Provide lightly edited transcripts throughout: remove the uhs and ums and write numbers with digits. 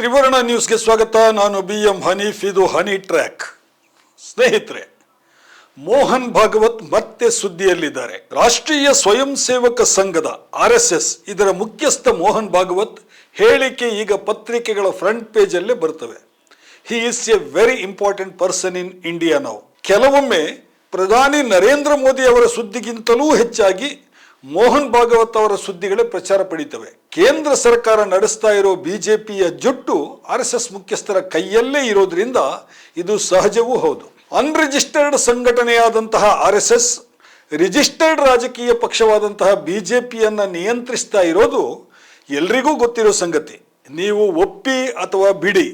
ತ್ರಿವರ್ಣ ನ್ಯೂಸ್ಗೆ ಸ್ವಾಗತ. ನಾನು BM ಹನೀಫ್. ಇದು ಹನಿ ಟ್ರ್ಯಾಕ್. ಸ್ನೇಹಿತರೆ, ಮೋಹನ್ ಭಾಗವತ್ ಮತ್ತೆ ಸುದ್ದಿಯಲ್ಲಿದ್ದಾರೆ. ರಾಷ್ಟ್ರೀಯ ಸ್ವಯಂ ಸೇವಕ ಸಂಘದ RSS ಇದರ ಮುಖ್ಯಸ್ಥ ಮೋಹನ್ ಭಾಗವತ್ ಹೇಳಿಕೆ ಈಗ ಪತ್ರಿಕೆಗಳ ಫ್ರಂಟ್ ಪೇಜ್ ಅಲ್ಲೇ ಬರ್ತವೆ. He is A very important person in India now. ಕೆಲವೊಮ್ಮೆ ಪ್ರಧಾನಿ ನರೇಂದ್ರ ಮೋದಿ ಅವರ ಸುದ್ದಿಗಿಂತಲೂ ಹೆಚ್ಚಾಗಿ ಮೋಹನ್ ಭಾಗವತ್ ಅವರ ಸುದ್ದಿಗಳೇ ಪ್ರಚಾರ ಪಡೀತವೆ. ಕೇಂದ್ರ ಸರ್ಕಾರ ನಡೆಸ್ತಾ ಇರೋ ಬಿಜೆಪಿಯ ಜುಟ್ಟು RSS ಮುಖ್ಯಸ್ಥರ ಕೈಯಲ್ಲೇ ಇರೋದ್ರಿಂದ ಇದು ಸಹಜವೂ ಹೌದು. ಅನ್ರಿಜಿಸ್ಟರ್ಡ್ ಸಂಘಟನೆಯಾದಂತಹ RSS ರಿಜಿಸ್ಟರ್ಡ್ ರಾಜಕೀಯ ಪಕ್ಷವಾದಂತಹ ಬಿಜೆಪಿಯನ್ನ ನಿಯಂತ್ರಿಸ್ತಾ ಇರೋದು ಎಲ್ರಿಗೂ ಗೊತ್ತಿರೋ ಸಂಗತಿ. ನೀವು ಒಪ್ಪಿ ಅಥವಾ ಬಿಡಿ,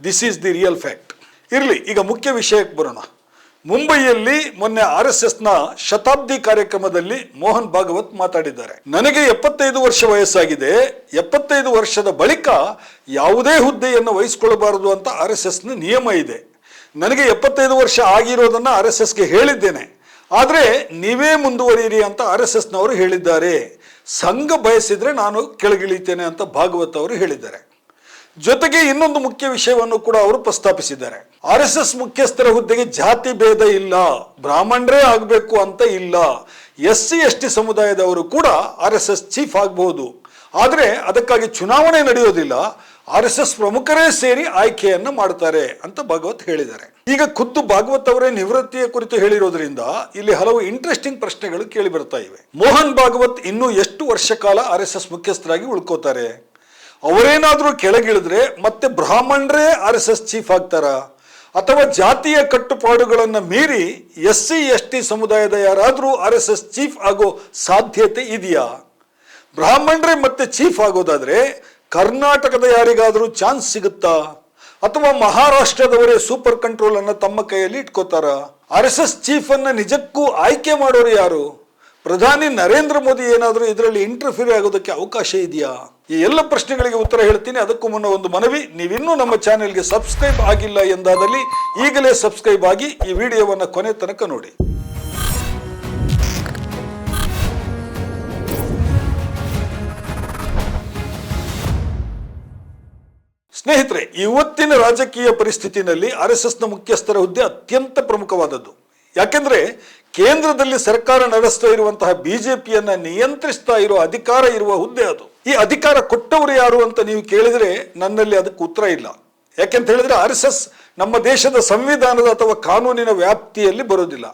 this is the real fact. ಇರಲಿ, ಈಗ ಮುಖ್ಯ ವಿಷಯಕ್ಕೆ ಬರೋಣ. ಮುಂಬೈಯಲ್ಲಿ ಮೊನ್ನೆ RSSನ ಶತಾಬ್ದಿ ಕಾರ್ಯಕ್ರಮದಲ್ಲಿ ಮೋಹನ್ ಭಾಗವತ್ ಮಾತಾಡಿದ್ದಾರೆ. ನನಗೆ 75 ವರ್ಷ ವಯಸ್ಸಾಗಿದೆ. 75 ವರ್ಷದ ಬಳಿಕ ಯಾವುದೇ ಹುದ್ದೆಯನ್ನು ವಹಿಸಿಕೊಳ್ಳಬಾರದು ಅಂತ RSSನ ನಿಯಮ ಇದೆ. ನನಗೆ 75 ವರ್ಷ ಆಗಿರೋದನ್ನ RSSಗೆ ಹೇಳಿದ್ದೇನೆ. ಆದರೆ ನೀವೇ ಮುಂದುವರಿಯಿರಿ ಅಂತ RSSನವರು ಹೇಳಿದ್ದಾರೆ. ಸಂಘ ಬಯಸಿದ್ರೆ ನಾನು ಕೆಳಗಿಳಿತೇನೆ ಅಂತ ಭಾಗವತ್ ಅವರು ಹೇಳಿದ್ದಾರೆ. ಜೊತೆಗೆ ಇನ್ನೊಂದು ಮುಖ್ಯ ವಿಷಯವನ್ನು ಕೂಡ ಅವರು ಪ್ರಸ್ತಾಪಿಸಿದ್ದಾರೆ. RSS ಮುಖ್ಯಸ್ಥರ ಹುದ್ದೆಗೆ ಜಾತಿ ಭೇದ ಇಲ್ಲ, ಬ್ರಾಹ್ಮಣರೇ ಆಗಬೇಕು ಅಂತ ಇಲ್ಲ. SC/ST ಸಮುದಾಯದವರು ಕೂಡ RSS ಚೀಫ್ ಆಗಬಹುದು. ಆದರೆ ಅದಕ್ಕಾಗಿ ಚುನಾವಣೆ ನಡೆಯೋದಿಲ್ಲ. RSS ಪ್ರಮುಖರೇ ಸೇರಿ ಆಯ್ಕೆಯನ್ನ ಮಾಡ್ತಾರೆ ಅಂತ ಭಾಗವತ್ ಹೇಳಿದ್ದಾರೆ. ಈಗ ಖುದ್ದು ಭಾಗವತ್ ಅವರೇ ನಿವೃತ್ತಿಯ ಕುರಿತು ಹೇಳಿರೋದ್ರಿಂದ ಇಲ್ಲಿ ಹಲವು ಇಂಟ್ರೆಸ್ಟಿಂಗ್ ಪ್ರಶ್ನೆಗಳು ಕೇಳಿ ಬರ್ತಾ ಇವೆ. ಮೋಹನ್ ಭಾಗವತ್ ಇನ್ನೂ ಎಷ್ಟು ವರ್ಷ ಕಾಲ RSS ಮುಖ್ಯಸ್ಥರಾಗಿ ಉಳ್ಕೋತಾರೆ? ಅವರೇನಾದ್ರೂ ಕೆಳಗಿಳಿದ್ರೆ ಮತ್ತೆ ಬ್ರಾಹ್ಮಣರೇ RSS ಚೀಫ್ ಆಗ್ತಾರಾ? ಅಥವಾ ಜಾತಿಯ ಕಟ್ಟುಪಾಡುಗಳನ್ನು ಮೀರಿ SC/ST ಸಮುದಾಯದ ಯಾರಾದ್ರೂ RSS ಚೀಫ್ ಆಗೋ ಸಾಧ್ಯತೆ ಇದೆಯಾ? ಬ್ರಾಹ್ಮಣರೇ ಮತ್ತೆ ಚೀಫ್ ಆಗೋದಾದ್ರೆ ಕರ್ನಾಟಕದ ಯಾರಿಗಾದ್ರೂ ಚಾನ್ಸ್ ಸಿಗುತ್ತಾ? ಅಥವಾ ಮಹಾರಾಷ್ಟ್ರದವರೇ ಸೂಪರ್ ಕಂಟ್ರೋಲ್ ಅನ್ನ ತಮ್ಮ ಕೈಯಲ್ಲಿ ಇಟ್ಕೋತಾರ? RSS ಚೀಫ್ ಅನ್ನ ನಿಜಕ್ಕೂ ಆಯ್ಕೆ ಮಾಡೋರು ಯಾರು? ಪ್ರಧಾನಿ ನರೇಂದ್ರ ಮೋದಿ ಏನಾದರೂ ಇದರಲ್ಲಿ ಇಂಟರ್ಫಿಯರ್ ಆಗೋದಕ್ಕೆ ಅವಕಾಶ ಇದೆಯಾ? ಈ ಎಲ್ಲ ಪ್ರಶ್ನೆಗಳಿಗೆ ಉತ್ತರ ಹೇಳ್ತೀನಿ. ಅದಕ್ಕೂ ಮುನ್ನ ಒಂದು ಮನವಿ, ನೀವಿನ್ನೂ ನಮ್ಮ ಚಾನೆಲ್ಗೆ ಸಬ್ಸ್ಕ್ರೈಬ್ ಆಗಿಲ್ಲ ಎಂದಾದಲ್ಲಿ ಈಗಲೇ ಸಬ್ಸ್ಕ್ರೈಬ್ ಆಗಿ ಈ ವಿಡಿಯೋವನ್ನು ಕೊನೆ ತನಕ ನೋಡಿ. ಸ್ನೇಹಿತರೆ, ಇವತ್ತಿನ ರಾಜಕೀಯ ಪರಿಸ್ಥಿತಿನಲ್ಲಿ RSSನ ಮುಖ್ಯಸ್ಥರ ಹುದ್ದೆ ಅತ್ಯಂತ ಪ್ರಮುಖವಾದದ್ದು. ಯಾಕೆಂದ್ರೆ ಕೇಂದ್ರದಲ್ಲಿ ಸರ್ಕಾರ ನಡೆಸ್ತಾ ಇರುವಂತಹ ಬಿಜೆಪಿಯನ್ನ ನಿಯಂತ್ರಿಸ್ತಾ ಇರೋ ಅಧಿಕಾರ ಇರುವ ಹುದ್ದೆ ಅದು. ಈ ಅಧಿಕಾರ ಕೊಟ್ಟವರು ಯಾರು ಅಂತ ನೀವು ಕೇಳಿದ್ರೆ ನನ್ನಲ್ಲಿ ಅದಕ್ಕೆ ಉತ್ತರ ಇಲ್ಲ. ಯಾಕೆಂತ ಹೇಳಿದ್ರೆ RSS ನಮ್ಮ ದೇಶದ ಸಂವಿಧಾನದ ಅಥವಾ ಕಾನೂನಿನ ವ್ಯಾಪ್ತಿಯಲ್ಲಿ ಬರೋದಿಲ್ಲ.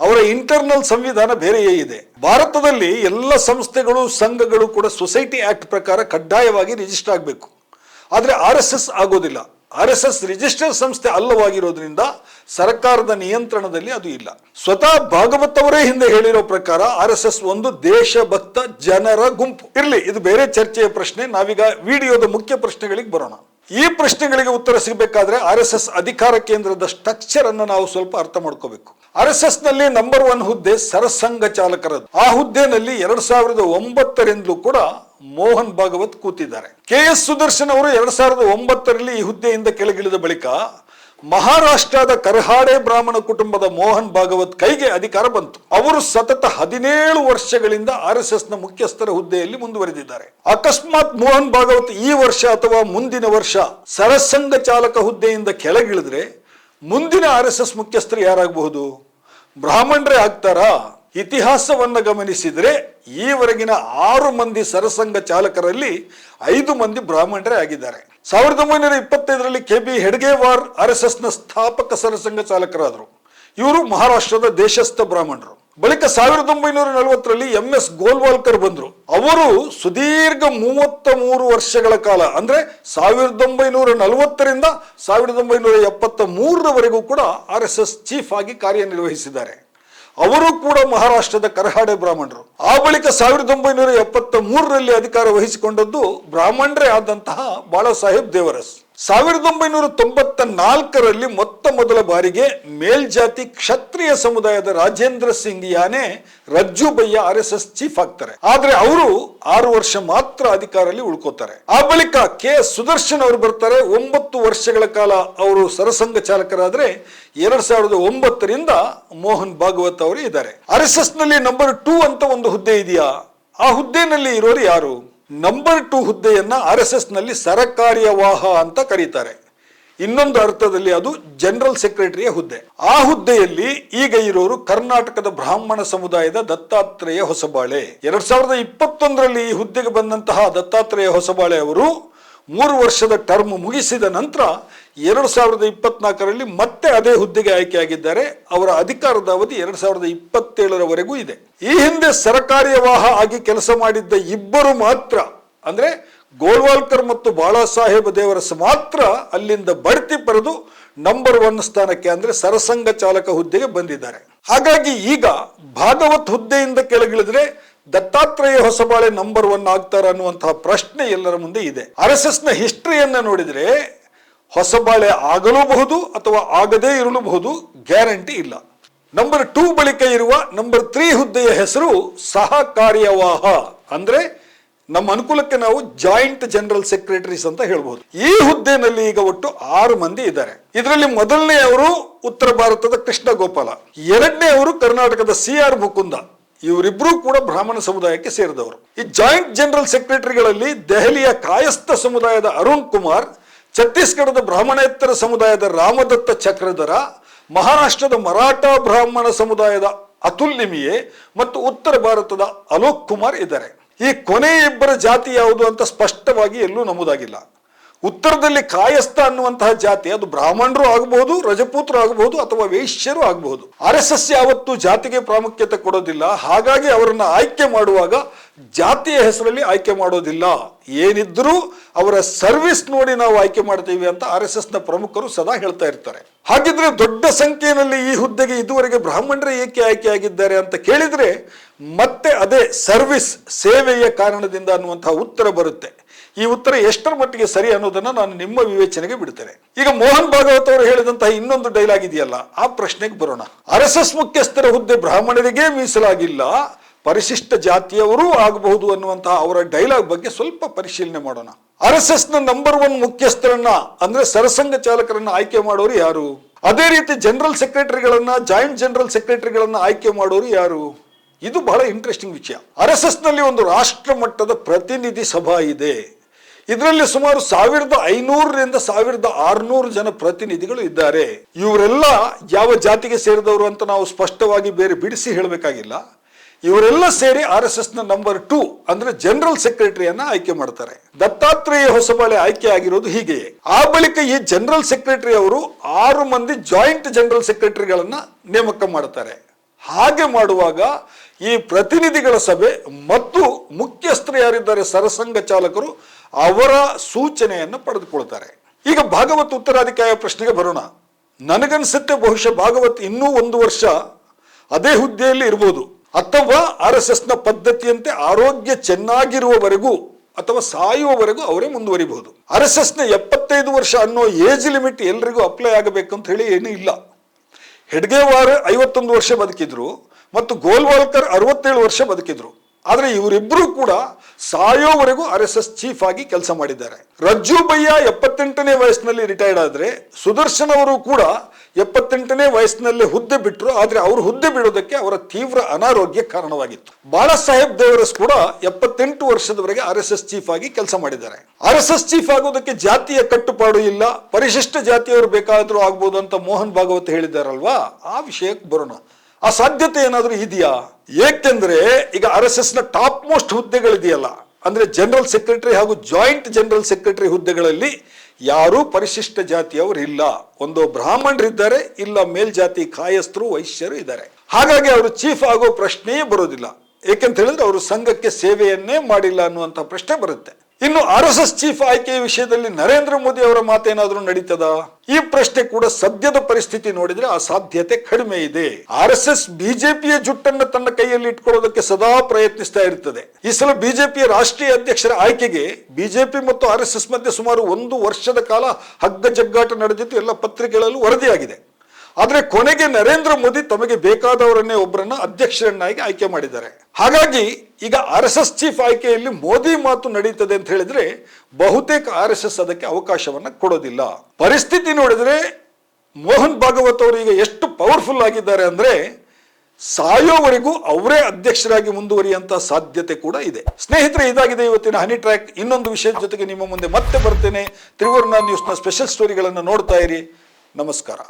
ಅವರ ಇಂಟರ್ನಲ್ ಸಂವಿಧಾನ ಬೇರೆಯೇ ಇದೆ. ಭಾರತದಲ್ಲಿ ಎಲ್ಲ ಸಂಸ್ಥೆಗಳು ಸಂಘಗಳು ಕೂಡ ಸೊಸೈಟಿ ಆಕ್ಟ್ ಪ್ರಕಾರ ಕಡ್ಡಾಯವಾಗಿ ರಿಜಿಸ್ಟರ್ ಆಗಬೇಕು. ಆದರೆ RSS ಆಗೋದಿಲ್ಲ. RSS ರಿಜಿಸ್ಟರ್ ಸಂಸ್ಥೆ ಅಲ್ಲವಾಗಿರೋದ್ರಿಂದ ಸರ್ಕಾರದ ನಿಯಂತ್ರಣದಲ್ಲಿ ಅದು ಇಲ್ಲ. ಸ್ವತಃ ಭಾಗವತ್ ಅವರೇ ಹಿಂದೆ ಹೇಳಿರೋ ಪ್ರಕಾರ RSS ಒಂದು ದೇಶಭಕ್ತ ಜನರ ಗುಂಪು. ಇರ್ಲಿ, ಇದು ಬೇರೆ ಚರ್ಚೆಯ ಪ್ರಶ್ನೆ. ನಾವೀಗ ವಿಡಿಯೋದ ಮುಖ್ಯ ಪ್ರಶ್ನೆಗಳಿಗೆ ಬರೋಣ. ಈ ಪ್ರಶ್ನೆಗಳಿಗೆ ಉತ್ತರ ಸಿಗಬೇಕಾದ್ರೆ RSS ಅಧಿಕಾರ ಕೇಂದ್ರದ ಸ್ಟ್ರಕ್ಚರ್ ಅನ್ನು ನಾವು ಸ್ವಲ್ಪ ಅರ್ಥ ಮಾಡ್ಕೋಬೇಕು. RSS ನಲ್ಲಿ ನಂಬರ್ 1 ಹುದ್ದೆ ಸರಸಂಘ ಚಾಲಕರದ್ದು. ಆ ಹುದ್ದೆನಲ್ಲಿ 2009ರಿಂದಲೂ ಕೂಡ ಮೋಹನ್ ಭಾಗವತ್ ಕೂತಿದ್ದಾರೆ. KS ಸುದರ್ಶನ್ ಅವರು 2009ರಲ್ಲಿ ಈ ಹುದ್ದೆಯಿಂದ ಕೆಳಗಿಳಿದ ಬಳಿಕ ಮಹಾರಾಷ್ಟ್ರದ ಕರ್ಹಾಡೆ ಬ್ರಾಹ್ಮಣ ಕುಟುಂಬದ ಮೋಹನ್ ಭಾಗವತ್ ಕೈಗೆ ಅಧಿಕಾರ ಬಂತು. ಅವರು ಸತತ 17 ವರ್ಷಗಳಿಂದ RSSನ ಮುಖ್ಯಸ್ಥರ ಹುದ್ದೆಯಲ್ಲಿ ಮುಂದುವರೆದಿದ್ದಾರೆ. ಅಕಸ್ಮಾತ್ ಮೋಹನ್ ಭಾಗವತ್ ಈ ವರ್ಷ ಅಥವಾ ಮುಂದಿನ ವರ್ಷ ಸರಸಂಘ ಚಾಲಕ ಹುದ್ದೆಯಿಂದ ಕೆಳಗಿಳಿದ್ರೆ ಮುಂದಿನ RSS ಮುಖ್ಯಸ್ಥರು ಯಾರಾಗಬಹುದು? ಬ್ರಾಹ್ಮಣರೇ ಆಗ್ತಾರಾ? ಇತಿಹಾಸವನ್ನು ಗಮನಿಸಿದರೆ ಈವರೆಗಿನ 6 ಮಂದಿ ಸರಸಂಘ ಚಾಲಕರಲ್ಲಿ 5 ಮಂದಿ ಬ್ರಾಹ್ಮಣರೇ ಆಗಿದ್ದಾರೆ. 1925ರಲ್ಲಿ KB ಹೆಡ್ಗೇವಾರ್ RSSನ ಸ್ಥಾಪಕ ಸರಸಂಘ ಚಾಲಕರಾದರು. ಇವರು ಮಹಾರಾಷ್ಟ್ರದ ದೇಶಸ್ಥ ಬ್ರಾಹ್ಮಣರು. ಬಳಿಕ 1940ರಲ್ಲಿ MS ಗೋಲ್ವಾಲ್ಕರ್ ಬಂದರು. ಅವರು ಸುದೀರ್ಘ 33 ವರ್ಷಗಳ ಕಾಲ, ಅಂದ್ರೆ 1940ರಿಂದ 1973ರವರೆಗೂ ಕೂಡ RSS ಚೀಫ್ ಆಗಿ ಕಾರ್ಯನಿರ್ವಹಿಸಿದ್ದಾರೆ. ಅವರು ಕೂಡ ಮಹಾರಾಷ್ಟ್ರದ ಕರ್ಹಾಡೆ ಬ್ರಾಹ್ಮಣರು. ಆ ಬಳಿಕ 1973ರಲ್ಲಿ ಅಧಿಕಾರ ವಹಿಸಿಕೊಂಡದ್ದು ಬ್ರಾಹ್ಮಣರೇ ಆದಂತಹ ಬಾಳಾಸಾಹೇಬ್ ದೇವರಸ್. 1994ರಲ್ಲಿ ಮೊದಲ ಬಾರಿಗೆ ಮೇಲ್ಜಾತಿ ಕ್ಷತ್ರಿಯ ಸಮುದಾಯದ ರಾಜೇಂದ್ರ ಸಿಂಗ್ ಯಾನೆ ರಜ್ಜುಬಯ್ಯ RSS ಚೀಫ್ ಆಗ್ತಾರೆ. ಆದ್ರೆ ಅವರು 6 ವರ್ಷ ಮಾತ್ರ ಅಧಿಕಾರದಲ್ಲಿ ಉಳ್ಕೋತಾರೆ. ಆ ಬಳಿಕ KS ಸುದರ್ಶನ್ ಅವರು ಬರ್ತಾರೆ. 9 ವರ್ಷಗಳ ಕಾಲ ಅವರು ಸರಸಂಘ ಚಾಲಕರಾದ್ರೆ 2009ರಿಂದ ಮೋಹನ್ ಭಾಗವತ್ ಅವರು ಇದ್ದಾರೆ. RSS ನಲ್ಲಿ ನಂಬರ್ 2 ಅಂತ ಒಂದು ಹುದ್ದೆ ಇದೆಯಾ? ಆ ಹುದ್ದೆನಲ್ಲಿ ಇರೋರು ಯಾರು? ನಂಬರ್ 2 ಹುದ್ದೆಯನ್ನ RSS ನಲ್ಲಿ ಸರಕಾರ್ಯವಾಹ ಅಂತ ಕರೀತಾರೆ. ಇನ್ನೊಂದು ಅರ್ಥದಲ್ಲಿ ಅದು ಜನರಲ್ ಸೆಕ್ರೆಟರಿಯ ಹುದ್ದೆ. ಆ ಹುದ್ದೆಯಲ್ಲಿ ಈಗ ಇರೋರು ಕರ್ನಾಟಕದ ಬ್ರಾಹ್ಮಣ ಸಮುದಾಯದ ದತ್ತಾತ್ರೇಯ ಹೊಸಬಾಳೆ. 2021ರಲ್ಲಿ ಈ ಹುದ್ದೆಗೆ ಬಂದಂತಹ ದತ್ತಾತ್ರೇಯ ಹೊಸಬಾಳೆ ಅವರು 3 ವರ್ಷದ ಟರ್ಮ್ ಮುಗಿಸಿದ ನಂತರ 2024ರಲ್ಲಿ ಮತ್ತೆ ಅದೇ ಹುದ್ದೆಗೆ ಆಯ್ಕೆಯಾಗಿದ್ದಾರೆ. ಅವರ ಅಧಿಕಾರದ ಅವಧಿ 2027ರವರೆಗೂ ಇದೆ. ಈ ಹಿಂದೆ ಸರಕಾರ್ಯವಾಹ ಆಗಿ ಕೆಲಸ ಮಾಡಿದ್ದ ಇಬ್ಬರು ಮಾತ್ರ, ಅಂದ್ರೆ ಗೋಲ್ವಾಲ್ಕರ್ ಮತ್ತು ಬಾಳಾ ಸಾಹೇಬ್ ದೇವರಸ್ ಮಾತ್ರ ಅಲ್ಲಿಂದ ಬಡ್ತಿ ಪಡೆದು ನಂಬರ್ 1 ಸ್ಥಾನಕ್ಕೆ ಅಂದ್ರೆ ಸರಸಂಘ ಚಾಲಕ ಹುದ್ದೆಗೆ ಬಂದಿದ್ದಾರೆ. ಹಾಗಾಗಿ ಈಗ ಭಾಗವತ್ ಹುದ್ದೆಯಿಂದ ಕೆಳಗಿಳಿದ್ರೆ ದತ್ತಾತ್ರೇಯ ಹೊಸಬಾಳೆ ನಂಬರ್ 1 ಆಗ್ತಾರ ಅನ್ನುವಂತಹ ಪ್ರಶ್ನೆ ಎಲ್ಲರ ಮುಂದೆ ಇದೆ. RSS ನ ಹಿಸ್ಟ್ರಿಯನ್ನ ನೋಡಿದ್ರೆ ಹೊಸಬಾಳೆ ಆಗಲೂಬಹುದು ಅಥವಾ ಆಗದೇ ಇರಲೂಬಹುದು, ಗ್ಯಾರಂಟಿ ಇಲ್ಲ. ನಂಬರ್ 2 ಬಳಿಕ ಇರುವ ನಂಬರ್ 3 ಹುದ್ದೆಯ ಹೆಸರು ಸಹ ಕಾರ್ಯವಾಹ, ಅಂದ್ರೆ ನಮ್ಮ ಅನುಕೂಲಕ್ಕೆ ನಾವು ಜಾಯಿಂಟ್ ಜನರಲ್ ಸೆಕ್ರೆಟರೀಸ್ ಅಂತ ಹೇಳ್ಬಹುದು. ಈ ಹುದ್ದೆನಲ್ಲಿ ಈಗ ಒಟ್ಟು 6 ಮಂದಿ ಇದ್ದಾರೆ. ಇದರಲ್ಲಿ ಮೊದಲನೇ ಅವರು ಉತ್ತರ ಭಾರತದ ಕೃಷ್ಣ ಗೋಪಾಲ, ಎರಡನೇ ಅವರು ಕರ್ನಾಟಕದ CR ಮುಕುಂದ. ಇವರಿಬ್ರು ಕೂಡ ಬ್ರಾಹ್ಮಣ ಸಮುದಾಯಕ್ಕೆ ಸೇರಿದವರು. ಈ ಜಾಯಿಂಟ್ ಜನರಲ್ ಸೆಕ್ರೆಟರಿಗಳಲ್ಲಿ ದೆಹಲಿಯ ಕಾಯಸ್ಥ ಸಮುದಾಯದ ಅರುಣ್ ಕುಮಾರ್, ಛತ್ತೀಸ್ಗಢದ ಬ್ರಾಹ್ಮಣೇತರ ಸಮುದಾಯದ ರಾಮದತ್ತ ಚಕ್ರಧರ, ಮಹಾರಾಷ್ಟ್ರದ ಮರಾಠ ಬ್ರಾಹ್ಮಣ ಸಮುದಾಯದ ಅತುಲ್ ನಿಮಿಯೆ ಮತ್ತು ಉತ್ತರ ಭಾರತದ ಅಲೋಕ್ ಕುಮಾರ್ ಇದ್ದಾರೆ. ಈ ಕೊನೆಯ ಇಬ್ಬರ ಜಾತಿ ಯಾವುದು ಅಂತ ಸ್ಪಷ್ಟವಾಗಿ ಎಲ್ಲೂ ನಮೂದಾಗಿಲ್ಲ. ಉತ್ತರದಲ್ಲಿ ಕಾಯಸ್ಥ ಅನ್ನುವಂತಹ ಜಾತಿ ಅದು ಬ್ರಾಹ್ಮಣರು ಆಗಬಹುದು, ರಜಪೂತರು ಆಗಬಹುದು ಅಥವಾ ವೈಶ್ಯರು ಆಗಬಹುದು. RSS ಯಾವತ್ತೂ ಜಾತಿಗೆ ಪ್ರಾಮುಖ್ಯತೆ ಕೊಡೋದಿಲ್ಲ. ಹಾಗಾಗಿ ಅವರನ್ನ ಆಯ್ಕೆ ಮಾಡುವಾಗ ಜಾತಿಯ ಹೆಸರಲ್ಲಿ ಆಯ್ಕೆ ಮಾಡೋದಿಲ್ಲ. ಏನಿದ್ರೂ ಅವರ ಸರ್ವಿಸ್ ನೋಡಿ ನಾವು ಆಯ್ಕೆ ಮಾಡ್ತೀವಿ ಅಂತ RSS ನ ಪ್ರಮುಖರು ಸದಾ ಹೇಳ್ತಾ ಇರ್ತಾರೆ. ಹಾಗಿದ್ರೆ ದೊಡ್ಡ ಸಂಖ್ಯೆಯಲ್ಲಿ ಈ ಹುದ್ದೆಗೆ ಇದುವರೆಗೆ ಬ್ರಾಹ್ಮಣರೇ ಏಕೆ ಆಯ್ಕೆಯಾಗಿದ್ದಾರೆ ಅಂತ ಕೇಳಿದ್ರೆ ಮತ್ತೆ ಅದೇ ಸರ್ವಿಸ್, ಸೇವೆಯ ಕಾರಣದಿಂದ ಅನ್ನುವಂತಹ ಉತ್ತರ ಬರುತ್ತೆ. ಈ ಉತ್ತರ ಎಷ್ಟರ ಮಟ್ಟಿಗೆ ಸರಿ ಅನ್ನೋದನ್ನ ನಾನು ನಿಮ್ಮ ವಿವೇಚನೆಗೆ ಬಿಡ್ತೇನೆ. ಈಗ ಮೋಹನ್ ಭಾಗವತ್ ಅವರು ಹೇಳಿದಂತಹ ಇನ್ನೊಂದು ಡೈಲಾಗ್ ಇದೆಯಲ್ಲ, ಆ ಪ್ರಶ್ನೆಗೆ ಬರೋಣ. RSS ಮುಖ್ಯಸ್ಥರ ಹುದ್ದೆ ಬ್ರಾಹ್ಮಣರಿಗೆ ಮೀಸಲಾಗಿಲ್ಲ, ಪರಿಶಿಷ್ಟ ಜಾತಿಯವರೂ ಆಗಬಹುದು ಅನ್ನುವಂತಹ ಅವರ ಡೈಲಾಗ್ ಬಗ್ಗೆ ಸ್ವಲ್ಪ ಪರಿಶೀಲನೆ ಮಾಡೋಣ. RSS ನ ನಂಬರ್ 1 ಮುಖ್ಯಸ್ಥರನ್ನ ಅಂದ್ರೆ ಸರಸಂಘ ಚಾಲಕರನ್ನ ಆಯ್ಕೆ ಮಾಡೋರು ಯಾರು? ಅದೇ ರೀತಿ ಜನರಲ್ ಸೆಕ್ರೆಟರಿಗಳನ್ನ, ಜಾಯಿಂಟ್ ಜನರಲ್ ಸೆಕ್ರೆಟರಿಗಳನ್ನ ಆಯ್ಕೆ ಮಾಡೋರು ಯಾರು? ಇದು ಬಹಳ ಇಂಟ್ರೆಸ್ಟಿಂಗ್ ವಿಷಯ. RSS ನಲ್ಲಿ ಒಂದು ರಾಷ್ಟ್ರ ಮಟ್ಟದ ಪ್ರತಿನಿಧಿ ಸಭಾ ಇದೆ. ಇದರಲ್ಲಿ ಸುಮಾರು 1500ರಿಂದ 1600 ಜನ ಪ್ರತಿನಿಧಿಗಳು ಇದ್ದಾರೆ. ಇವರೆಲ್ಲ ಯಾವ ಜಾತಿಗೆ ಸೇರಿದವರು ಅಂತ ನಾವು ಸ್ಪಷ್ಟವಾಗಿ ಬೇರೆ ಬಿಡಿಸಿ ಹೇಳಬೇಕಾಗಿಲ್ಲ. ಇವರೆಲ್ಲ ಸೇರಿ RSS ನ ನಂಬರ್ 2 ಅಂದ್ರೆ ಜನರಲ್ ಸೆಕ್ರೆಟರಿಯನ್ನ ಆಯ್ಕೆ ಮಾಡ್ತಾರೆ. ದತ್ತಾತ್ರೇಯ ಹೊಸಬಾಳೆ ಆಯ್ಕೆ ಆಗಿರೋದು ಹೀಗೆಯೇ. ಆ ಬಳಿಕ ಈ ಜನರಲ್ ಸೆಕ್ರೆಟರಿ ಅವರು 6 ಮಂದಿ ಜಾಯಿಂಟ್ ಜನರಲ್ ಸೆಕ್ರೆಟರಿಗಳನ್ನ ನೇಮಕ ಮಾಡ್ತಾರೆ. ಹಾಗೆ ಮಾಡುವಾಗ ಈ ಪ್ರತಿನಿಧಿಗಳ ಸಭೆ ಮತ್ತು ಮುಖ್ಯಸ್ಥರು ಯಾರಿದ್ದಾರೆ ಸರಸಂಘ ಚಾಲಕರು ಅವರ ಸೂಚನೆಯನ್ನು ಪಡೆದುಕೊಳ್ತಾರೆ. ಈಗ ಭಾಗವತ್ ಉತ್ತರಾಧಿಕಾರಿಯ ಪ್ರಶ್ನೆಗೆ ಬರೋಣ. ನನಗನ್ಸುತ್ತೆ ಬಹುಶಃ ಭಾಗವತ್ ಇನ್ನೂ 1 ವರ್ಷ ಅದೇ ಹುದ್ದೆಯಲ್ಲಿ ಇರಬಹುದು, ಅಥವಾ RSS ನ ಪದ್ಧತಿಯಂತೆ ಆರೋಗ್ಯ ಚೆನ್ನಾಗಿರುವವರೆಗೂ ಅಥವಾ ಸಾಯುವವರೆಗೂ ಅವರೇ ಮುಂದುವರಿಬಹುದು. RSS ನ 75 ವರ್ಷ ಅನ್ನೋ ಏಜ್ ಲಿಮಿಟ್ ಎಲ್ರಿಗೂ ಅಪ್ಲೈ ಆಗಬೇಕಂತ ಹೇಳಿ ಏನೂ ಇಲ್ಲ. ಹೆಡ್ಗೇವಾರ್ 51 ವರ್ಷ ಬದುಕಿದ್ರು ಮತ್ತು ಗೋಲ್ವಾಲ್ಕರ್ 67 ವರ್ಷ ಬದುಕಿದ್ರು. ಆದ್ರೆ ಇವರಿಬ್ಬರು ಕೂಡ ಸಾಯೋವರೆಗೂ RSS ಚೀಫ್ ಆಗಿ ಕೆಲಸ ಮಾಡಿದ್ದಾರೆ. ರಜ್ಜು ಭಯ್ಯ 78ನೇ ವಯಸ್ಸಿನಲ್ಲಿ ರಿಟೈರ್ಡ್ ಆದ್ರೆ ಸುದರ್ಶನ್ ಅವರು ಕೂಡ 78ನೇ ವಯಸ್ಸಿನಲ್ಲಿ ಹುದ್ದೆ ಬಿಟ್ಟರು. ಆದ್ರೆ ಅವರು ಹುದ್ದೆ ಬಿಡೋದಕ್ಕೆ ಅವರ ತೀವ್ರ ಅನಾರೋಗ್ಯ ಕಾರಣವಾಗಿತ್ತು. ಬಾಳಾ ಸಾಹೇಬ್ ದೇವರಸ್ ಕೂಡ 78 ವರ್ಷದವರೆಗೆ RSS ಚೀಫ್ ಆಗಿ ಕೆಲಸ ಮಾಡಿದ್ದಾರೆ. RSS ಚೀಫ್ ಆಗೋದಕ್ಕೆ ಜಾತಿಯ ಕಟ್ಟುಪಾಡು ಇಲ್ಲ, ಪರಿಶಿಷ್ಟ ಜಾತಿಯವರು ಬೇಕಾದರೂ ಆಗ್ಬೋದು ಅಂತ ಮೋಹನ್ ಭಾಗವತ್ ಹೇಳಿದ್ದಾರಲ್ವಾ, ಆ ವಿಷಯಕ್ಕೆ ಬರೋಣ. ಆ ಸಾಧ್ಯತೆ ಏನಾದರೂ ಇದೆಯಾ? ಏಕೆಂದ್ರೆ ಈಗ RSS ನ ಟಾಪ್ ಮೋಸ್ಟ್ ಹುದ್ದೆಗಳಿದೆಯಲ್ಲ, ಅಂದ್ರೆ ಜನರಲ್ ಸೆಕ್ರೆಟರಿ ಹಾಗೂ ಜಾಯಿಂಟ್ ಜನರಲ್ ಸೆಕ್ರೆಟರಿ ಹುದ್ದೆಗಳಲ್ಲಿ ಯಾರೂ ಪರಿಶಿಷ್ಟ ಜಾತಿಯವರು ಇಲ್ಲ. ಒಂದು ಬ್ರಾಹ್ಮಣರಿದ್ದಾರೆ, ಇಲ್ಲ ಮೇಲ್ಜಾತಿ ಕಾಯಸ್ಥರು ವೈಶ್ಯರು ಇದ್ದಾರೆ. ಹಾಗಾಗಿ ಅವರು ಚೀಫ್ ಆಗೋ ಪ್ರಶ್ನೆಯೇ ಬರೋದಿಲ್ಲ. ಏಕೆಂತ ಹೇಳಿದ್ರೆ ಅವರು ಸಂಘಕ್ಕೆ ಸೇವೆಯನ್ನೇ ಮಾಡಿಲ್ಲ ಅನ್ನುವಂಥ ಪ್ರಶ್ನೆ ಬರುತ್ತೆ. ಇನ್ನು RSS ಚೀಫ್ ಆಯ್ಕೆಯ ವಿಷಯದಲ್ಲಿ ನರೇಂದ್ರ ಮೋದಿ ಅವರ ಮಾತೇನಾದ್ರೂ ನಡೀತದ? ಈ ಪ್ರಶ್ನೆ ಕೂಡ ಸದ್ಯದ ಪರಿಸ್ಥಿತಿ ನೋಡಿದ್ರೆ ಆ ಸಾಧ್ಯತೆ ಕಡಿಮೆ ಇದೆ. RSS ಬಿಜೆಪಿಯ ಜುಟ್ಟನ್ನು ತನ್ನ ಕೈಯಲ್ಲಿ ಇಟ್ಕೊಳ್ಳೋದಕ್ಕೆ ಸದಾ ಪ್ರಯತ್ನಿಸ್ತಾ ಇರ್ತದೆ. ಈ ಸಲ ಬಿಜೆಪಿಯ ರಾಷ್ಟ್ರೀಯ ಅಧ್ಯಕ್ಷರ ಆಯ್ಕೆಗೆ ಬಿಜೆಪಿ ಮತ್ತು RSS ಮಧ್ಯೆ ಸುಮಾರು 1 ವರ್ಷದ ಕಾಲ ಹಗ್ಗ ಜಗ್ಗಾಟ ನಡೆದಿದ್ದು ಎಲ್ಲ ಪತ್ರಿಕೆಗಳಲ್ಲೂ ವರದಿಯಾಗಿದೆ. ಆದ್ರೆ ಕೊನೆಗೆ ನರೇಂದ್ರ ಮೋದಿ ತಮಗೆ ಬೇಕಾದವರನ್ನೇ ಒಬ್ಬರನ್ನ ಅಧ್ಯಕ್ಷರನ್ನಾಗಿ ಆಯ್ಕೆ ಮಾಡಿದ್ದಾರೆ. ಹಾಗಾಗಿ ಈಗ RSS ಚೀಫ್ ಆಯ್ಕೆಯಲ್ಲಿ ಮೋದಿ ಮಾತು ನಡೀತದೆ ಅಂತ ಹೇಳಿದ್ರೆ ಬಹುತೇಕ RSS ಅದಕ್ಕೆ ಅವಕಾಶವನ್ನ ಕೊಡೋದಿಲ್ಲ. ಪರಿಸ್ಥಿತಿ ನೋಡಿದ್ರೆ ಮೋಹನ್ ಭಾಗವತ್ ಅವರು ಈಗ ಎಷ್ಟು ಪವರ್ಫುಲ್ ಆಗಿದ್ದಾರೆ ಅಂದ್ರೆ ಸಾಯೋವರೆಗೂ ಅವರೇ ಅಧ್ಯಕ್ಷರಾಗಿ ಮುಂದುವರಿಯುವಂತ ಸಾಧ್ಯತೆ ಕೂಡ ಇದೆ. ಸ್ನೇಹಿತರೆ, ಇದಾಗಿದೆ ಇವತ್ತಿನ ಹನಿ ಟ್ರ್ಯಾಕ್. ಇನ್ನೊಂದು ವಿಷಯದ ಜೊತೆಗೆ ನಿಮ್ಮ ಮುಂದೆ ಮತ್ತೆ ಬರ್ತೇನೆ. ತ್ರಿವರ್ಣ ನ್ಯೂಸ್ನ ಸ್ಪೆಷಲ್ ಸ್ಟೋರಿಗಳನ್ನು ನೋಡ್ತಾ ಇರಿ. ನಮಸ್ಕಾರ.